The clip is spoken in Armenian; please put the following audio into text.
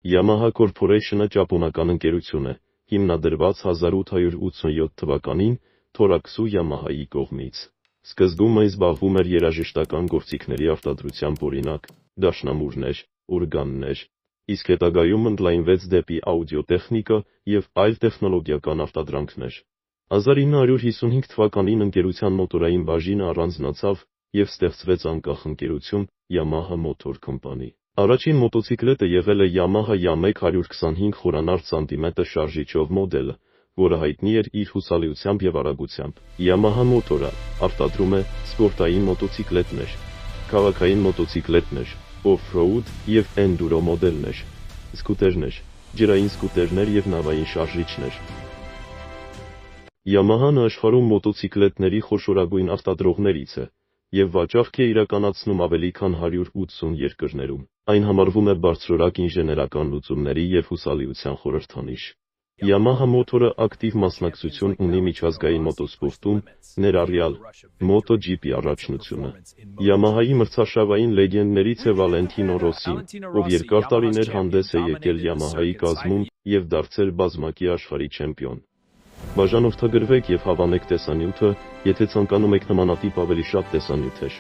Yamaha Corporation-ը ճապոնական ընկերություն է, հիմնադրված 1887 թվականին Թորակսու Yamaha-ի կողմից։ Սկզբում այն զբաղվում էր երաժշտական գործիքների արտադրությամբ, օրինակ, դաշնամուրներ, օրգաններ, իսկ հետագայում ընդլայնվեց դեպի աուդիոտեխնիկա և այլ տեխնոլոգիական արտադրանքներ։ 1955 թվականին ընկերության մոտորային բաժինը առանձնացավ և ստեղծվեց անկախ ընկերություն Yamaha Motor Company։ Առաջին մոտոցիկլետը եղել է Yamaha YAMEC 125 խորանարդ սանտիմետր շարժիչով մոդելը, որը հայտնի էր իր հուսալիությամբ և արագությամբ։ Yamaha մոտորը արտադրում է սպորտային մոտոցիկլետներ, քաղաքային մոտոցիկլետներ, օֆ-ռոուդ և էնդուրո մոդելներ, սկուտերներ, ջրային սկուտերներ և նավային շարժիչներ։ Yamaha-ն աշխարհում մոտոցիկլետների խոշորագույն արտադրողներից է և վաճառք է իրականացնում ավելի քան 180 երկրներում։ Այն համարվում է բարձրորակ ինժեներական լուծումների և հուսալիության խորհրդանիշ։ Yamaha մոտորը ակտիվ մասնակցություն ունի միջազգային մոտոսպորտում, ներառյալ MotoGP առաջնությունը։ Yamaha-ի մրցարշավային լեգենդներից է Վալենտինո Ռոսսին, ով երկար տարիներ հանդես է եկել Yamaha-ի կազմում և դարձել բազմակի աշխարհի չեմպիոն։ Բաժանորդագրվեք և հավանեք տեսանյութը, եթե ցանկանում եք նմանատիպ ավելի շատ տեսանյութեր։